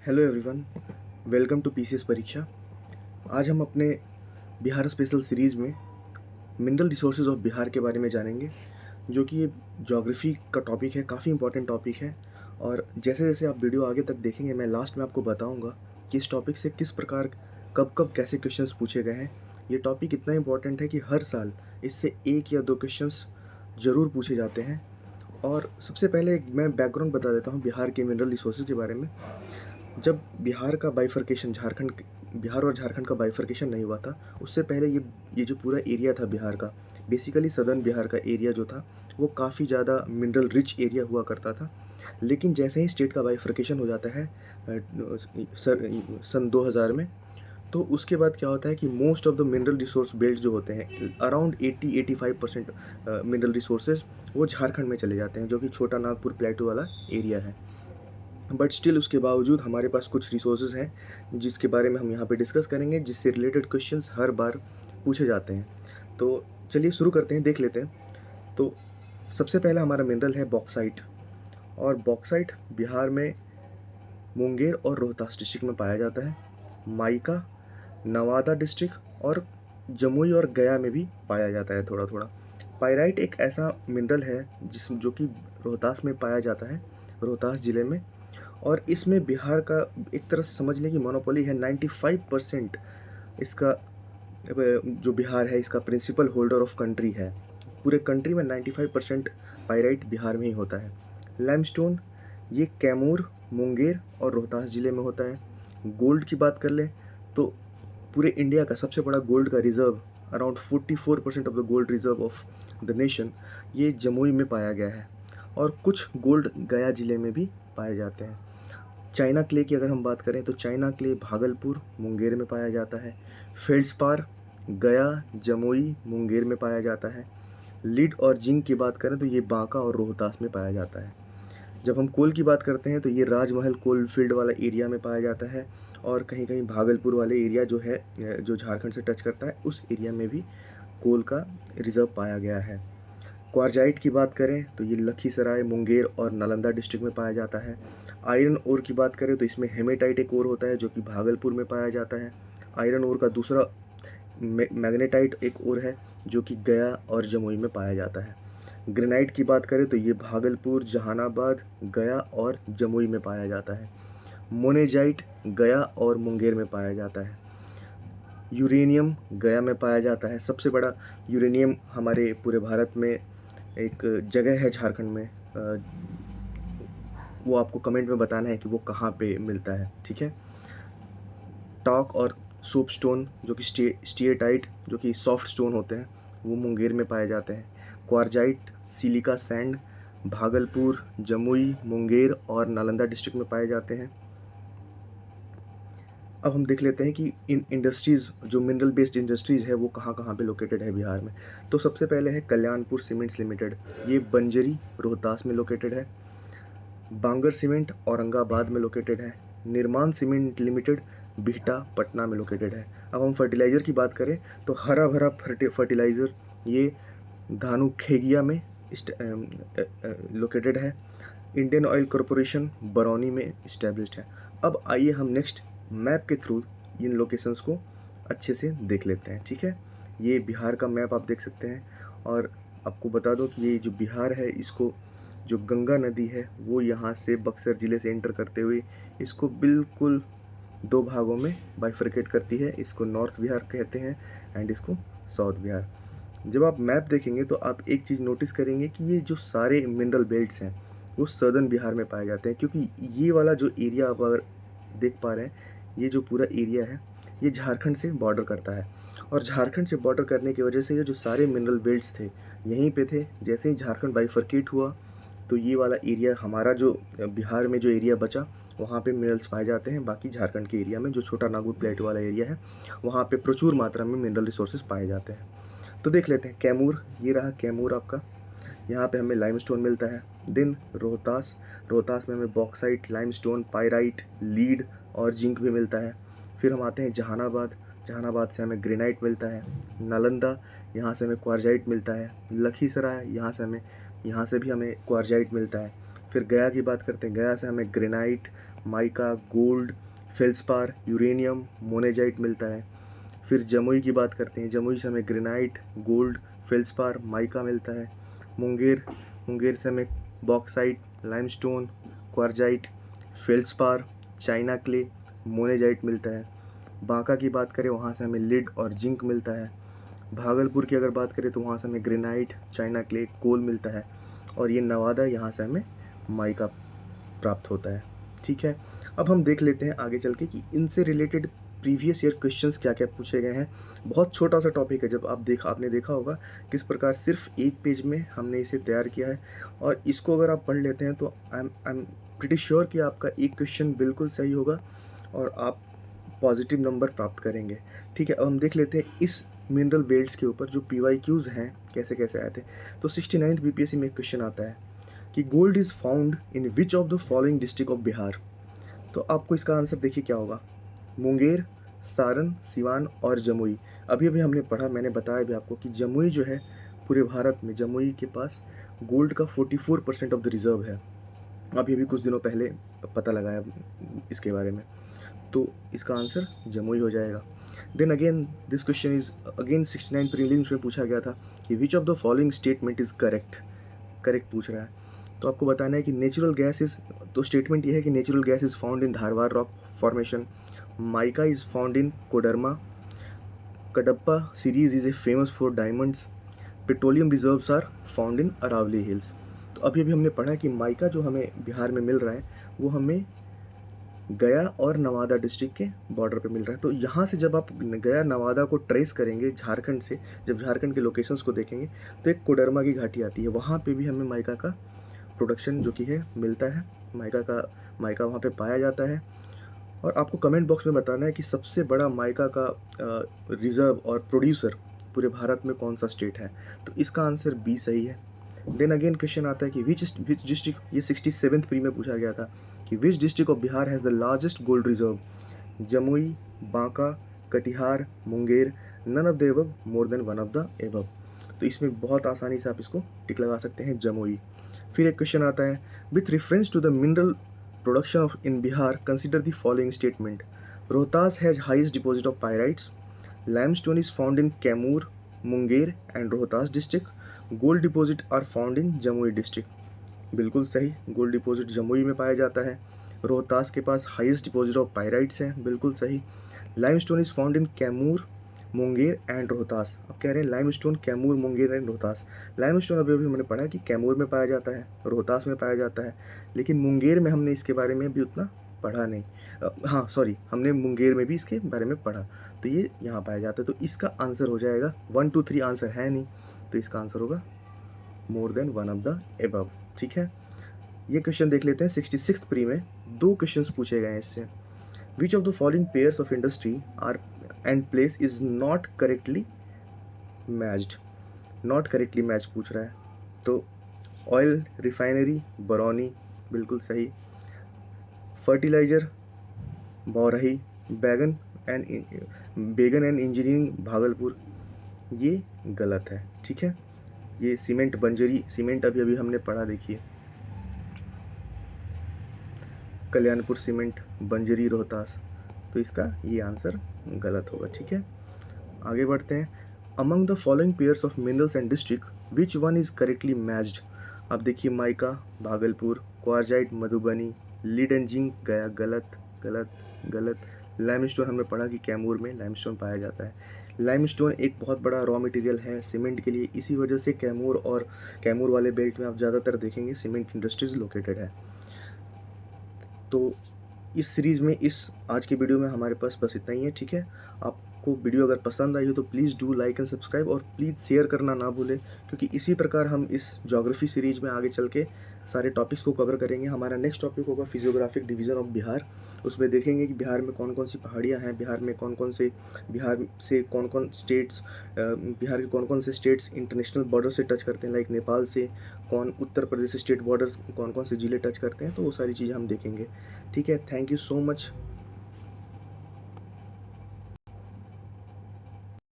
Hello everyone, welcome to PCS परीक्षा। आज हम अपने बिहार स्पेशल सीरीज़ में मिनरल रिसोर्सेज ऑफ बिहार के बारे में जानेंगे, जो कि ये ज्योग्राफी का टॉपिक है, काफ़ी इंपॉर्टेंट टॉपिक है। और जैसे जैसे आप वीडियो आगे तक देखेंगे, मैं लास्ट में आपको बताऊंगा कि इस टॉपिक से किस प्रकार कब कब कैसे क्वेश्चंस पूछे गए हैं। ये टॉपिक इतना इंपॉर्टेंट है कि हर साल इससे एक या दो क्वेश्चंस ज़रूर पूछे जाते हैं। और सबसे पहले मैं बैकग्राउंड बता देता हूँ बिहार के मिनरल रिसोर्सेज के बारे में। जब बिहार का बाइफर्केशन बिहार और झारखंड का बाइफर्केशन नहीं हुआ था, उससे पहले ये जो पूरा एरिया था बिहार का, बेसिकली सदर्न बिहार का एरिया जो था, वो काफ़ी ज़्यादा मिनरल रिच एरिया हुआ करता था। लेकिन जैसे ही स्टेट का बाइफर्केशन हो जाता है सन 2000 में, तो उसके बाद क्या होता है कि most of the mineral resource belt जो होते हैं, अराउंड 80-85% मिनरल रिसोर्सेज वो झारखंड में चले जाते हैं, जो कि छोटा नागपुर प्लेटू वाला एरिया है। बट स्टिल उसके बावजूद हमारे पास कुछ रिसोर्सेज हैं जिसके बारे में हम यहाँ पे डिस्कस करेंगे, जिससे रिलेटेड क्वेश्चंस हर बार पूछे जाते हैं। तो चलिए शुरू करते हैं, देख लेते हैं। तो सबसे पहला हमारा मिनरल है बॉक्साइट। और बॉक्साइट बिहार में मुंगेर और रोहतास डिस्ट्रिक्ट में पाया जाता है। माइका नवादा डिस्ट्रिक्ट और जमुई और गया में भी पाया जाता है थोड़ा थोड़ा। पायराइट एक ऐसा मिनरल है जो कि रोहतास में पाया जाता है, रोहतास ज़िले में। और इसमें बिहार का एक तरह से समझ लें कि मोनोपोली है। 95% इसका जो बिहार है, इसका प्रिंसिपल होल्डर ऑफ कंट्री है। पूरे कंट्री में 95% पायराइट बिहार में ही होता है। लाइमस्टोन ये कैमूर, मुंगेर और रोहतास ज़िले में होता है। गोल्ड की बात कर लें तो पूरे इंडिया का सबसे बड़ा गोल्ड का reserve, around 44% of the gold reserve of the nation, ये जमुई में पाया गया है। और कुछ गोल्ड गया ज़िले में भी पाए जाते हैं। चाइना क्ले की अगर हम बात करें तो चाइना क्ले भागलपुर, मुंगेर में पाया जाता है। फेल्ड्सपार गया, जमुई, मुंगेर में पाया जाता है। लीड और जिंक की बात करें तो ये बांका और रोहतास में पाया जाता है। जब हम कोल की बात करते हैं तो ये राजमहल कोल फील्ड वाला एरिया में पाया जाता है। और कहीं कहीं भागलपुर वाले एरिया जो है, जो झारखंड से टच करता है, उस एरिया में भी कोल का रिजर्व पाया गया है। क्वार्जाइट की बात करें तो ये लखीसराय, मुंगेर और नालंदा डिस्ट्रिक्ट में पाया जाता है। आयरन ओर की बात करें तो इसमें हेमेटाइट एक और होता है जो कि भागलपुर में पाया जाता है। आयरन ओर का दूसरा मैग्नेटाइट एक और है जो कि गया और जमुई में पाया जाता है। ग्रेनाइट की बात करें तो ये भागलपुर, जहानाबाद, गया और जमुई में पाया जाता है। मोनेजाइट गया और मुंगेर में पाया जाता है। यूरेनियम गया में पाया जाता है। सबसे बड़ा यूरेनियम हमारे पूरे भारत में एक जगह है झारखंड में, वो आपको कमेंट में बताना है कि वो कहाँ पे मिलता है, ठीक है। टॉक और सोप स्टोन जो कि स्टीएटाइट जो कि सॉफ्ट स्टोन होते हैं, वो मुंगेर में पाए जाते हैं। Quartzite, silica sand Bhagalpur, Jamui, Munger और नालंदा डिस्ट्रिक्ट में पाए जाते हैं। अब हम देख लेते हैं कि इन इंडस्ट्रीज़, जो मिनरल बेस्ड इंडस्ट्रीज़ है, वो कहाँ कहाँ पे लोकेटेड है बिहार में। तो सबसे पहले है कल्याणपुर सीमेंट्स लिमिटेड, ये बंजरी रोहतास में लोकेटेड है। बांगर सीमेंट औरंगाबाद में लोकेटेड है। निर्माण सीमेंट लिमिटेड बिहटा पटना में लोकेटेड है। अब हम फर्टिलाइज़र की बात करें तो हरा भरा फर्टिलाइज़र ये धानुखेगिया में लोकेटेड है। इंडियन ऑयल कॉरपोरेशन बरौनी में इस्टेब्लिश्ड है। अब आइए हम नेक्स्ट मैप के थ्रू इन लोकेशंस को अच्छे से देख लेते हैं, ठीक है। ये बिहार का मैप आप देख सकते हैं। और आपको बता दो कि ये जो बिहार है, इसको जो गंगा नदी है वो यहाँ से बक्सर ज़िले से एंटर करते हुए इसको बिल्कुल दो भागों में बाइफरकेट करती है। इसको नॉर्थ बिहार कहते हैं एंड इसको साउथ बिहार। जब आप मैप देखेंगे तो आप एक चीज़ नोटिस करेंगे कि ये जो सारे मिनरल बेल्ट्स हैं वो सदर्न बिहार में पाए जाते हैं, क्योंकि ये वाला जो एरिया आप अगर देख पा रहे हैं, ये जो पूरा एरिया है ये झारखंड से बॉर्डर करता है। और झारखंड से बॉर्डर करने की वजह से ये जो सारे मिनरल बेल्ट्स थे यहीं पे थे। जैसे ही झारखंड बाइफरकेट हुआ तो ये वाला एरिया हमारा, जो बिहार में जो एरिया बचा, वहाँ पे मिनरल्स पाए जाते हैं। बाकी झारखंड के एरिया में जो छोटा नागपुर प्लेटू वाला एरिया है, वहाँ पे प्रचुर मात्रा में मिनरल रिसोर्सेज पाए जाते हैं। तो देख लेते हैं कैमूर, ये रहा कैमूर आपका। यहाँ पे हमें लाइमस्टोन मिलता है। देन रोहतास, रोहतास में हमें बॉक्साइट, लाइमस्टोन, पायराइट, लीड और जिंक भी मिलता है। फिर हम आते हैं जहानाबाद, जहानाबाद से हमें ग्रेनाइट मिलता है। नालंदा, यहाँ से हमें क्वार्जाइट मिलता है। लखीसराय, यहाँ से भी हमें क्वार्जाइट मिलता है। फिर गया की बात करते हैं, गया से हमें granite, mica, gold, feldspar, uranium, monazite मिलता है। फिर जमुई की बात करते हैं, जमुई से हमें ग्रेनाइट, गोल्ड, फेल्सपार, माइका मिलता है। मुंगेर, मुंगेर से हमें bauxite, limestone, quartzite, feldspar, china clay, monazite मिलता है। बांका की बात करें, वहाँ से हमें लिड और जिंक मिलता है। भागलपुर की अगर बात करें तो वहाँ से हमें ग्रेनाइट, चाइना क्ले, कोल मिलता है। और ये नवादा, यहाँ से हमें माइका प्राप्त होता है। ठीक है, अब हम देख लेते हैं आगे चल के कि इनसे रिलेटेड प्रीवियस ईयर क्वेश्चंस क्या क्या पूछे गए हैं। बहुत छोटा सा टॉपिक है, जब आपने देखा होगा किस प्रकार सिर्फ एक पेज में हमने इसे तैयार किया है, और इसको अगर आप पढ़ लेते हैं तो आई एम प्रिटी श्योर कि आपका एक क्वेश्चन बिल्कुल सही होगा और आप पॉजिटिव नंबर प्राप्त करेंगे। ठीक है, अब हम देख लेते हैं इस मिनरल बेल्ट्स के ऊपर जो PYQs हैं कैसे कैसे आए थे। तो 69th BPSC में एक क्वेश्चन आता है कि gold is found in which of the following district of Bihar. तो आपको इसका आंसर देखिए क्या होगा, मुंगेर, सारण, सिवान और जमुई। अभी अभी हमने पढ़ा, मैंने बताया भी आपको कि जमुई जो है पूरे भारत में, जमुई के पास गोल्ड का 44% ऑफ द रिजर्व है। अभी अभी कुछ दिनों पहले पता लगाया इसके बारे में, तो इसका आंसर जमुई हो जाएगा। Then again this question is again 69 prelims में पूछा गया था कि which of the following statement is correct पूछ रहा है। तो आपको बताना है कि नेचुरल गैस इज, तो स्टेटमेंट ये है कि natural gas is found in Dharwar rock formation, mica is found in Koderma, Cuddapah series is a famous for diamonds, petroleum reserves are found in Aravalli hills. तो अभी अभी हमने पढ़ा कि माइका जो हमें बिहार में मिल रहा है वो हमें गया और नवादा डिस्ट्रिक्ट के बॉर्डर पे मिल रहा है। तो यहाँ से जब आप गया नवादा को ट्रेस करेंगे झारखंड से, जब झारखंड के लोकेशंस को देखेंगे तो एक कोडरमा की घाटी आती है, वहाँ पे भी हमें माइका का प्रोडक्शन जो कि है मिलता है। माइका वहाँ पे पाया जाता है। और आपको कमेंट बॉक्स में बताना है कि सबसे बड़ा माइका का रिजर्व और प्रोड्यूसर पूरे भारत में कौन सा स्टेट है। तो इसका आंसर बी सही है। देन अगेन क्वेश्चन आता है कि विच डिस्ट्रिक्ट, ये 67th प्री में पूछा गया था कि which district of Bihar has the largest gold reserve, Jamui, Banka, Katihar, Munger, none of the above, more than one of the above. तो इसमें बहुत आसानी से आप इसको टिक लगा सकते हैं, जमुई। फिर एक क्वेश्चन आता है with reference to the mineral production of in Bihar consider the following statement, Rohtas has highest deposit of pyrites, limestone is found in Kaimur, Munger and Rohtas district, gold deposit are found in Jamui district. बिल्कुल सही, गोल्ड डिपॉजिट जमुई में पाया जाता है। रोहतास के पास highest deposit of pyrites हैं, बिल्कुल सही। Limestone is found in Kaimur, Munger and Rohtas. अब कह रहे हैं limestone Kaimur, Munger and Rohtas. Limestone अभी अभी हमने पढ़ा कि कैमूर में पाया जाता है, रोहतास में पाया जाता है, लेकिन मुंगेर में हमने इसके बारे में भी उतना पढ़ा नहीं। हाँ सॉरी, हमने मुंगेर में भी इसके बारे में पढ़ा, तो ये यहाँ पाया जाता है। तो इसका आंसर हो जाएगा 1 2 3 आंसर है नहीं, तो इसका आंसर होगा मोर than one of the above. ठीक है, ये क्वेश्चन देख लेते हैं। 66th प्री में 2 क्वेश्चंस पूछे गए हैं इससे। Which of the following pairs of industry are and place is not correctly matched. Not correctly match पूछ रहा है। तो ऑयल रिफाइनरी बरौनी, बिल्कुल सही। फर्टिलाइजर बौरही, बेगन एंड इंजीनियरिंग भागलपुर, ये गलत है। ठीक है, ये सीमेंट बंजरी, सीमेंट अभी अभी हमने पढ़ा, देखिए कल्याणपुर सीमेंट, बंजरी, रोहतास, तो इसका ये आंसर गलत होगा। ठीक है, आगे बढ़ते हैं। Among the following pairs of minerals and district which one is correctly matched. अब देखिए mica Bhagalpur, quartzite Madhubani, lead and zinc गया, गलत गलत गलत। लाइमस्टोन हमने पढ़ा कि कैमूर में लाइमस्टोन पाया जाता है। लाइमस्टोन एक बहुत बड़ा रॉ मटेरियल है सीमेंट के लिए, इसी वजह से कैमूर वाले बेल्ट में आप ज़्यादातर देखेंगे सीमेंट इंडस्ट्रीज लोकेटेड है। तो इस सीरीज़ में, इस आज की वीडियो में हमारे पास बस इतना ही है। ठीक है, आपको वीडियो अगर पसंद आई हो तो please do like and subscribe, और प्लीज़ शेयर करना ना भूलें, क्योंकि इसी प्रकार हम इस ज्योग्राफी सीरीज़ में आगे चल के सारे टॉपिक्स को कवर करेंगे। हमारा नेक्स्ट टॉपिक होगा फिजियोग्राफिक डिवीज़न ऑफ बिहार। उसमें देखेंगे कि बिहार में कौन कौन सी पहाड़ियाँ हैं, बिहार से कौन कौन स्टेट्स, बिहार के कौन कौन से स्टेट्स इंटरनेशनल बॉर्डर से टच करते हैं, लाइक नेपाल से, उत्तर प्रदेश से स्टेट बॉर्डर्स कौन कौन से ज़िले टच करते हैं, तो वो सारी चीज़ें हम देखेंगे। ठीक है, थैंक यू सो मच।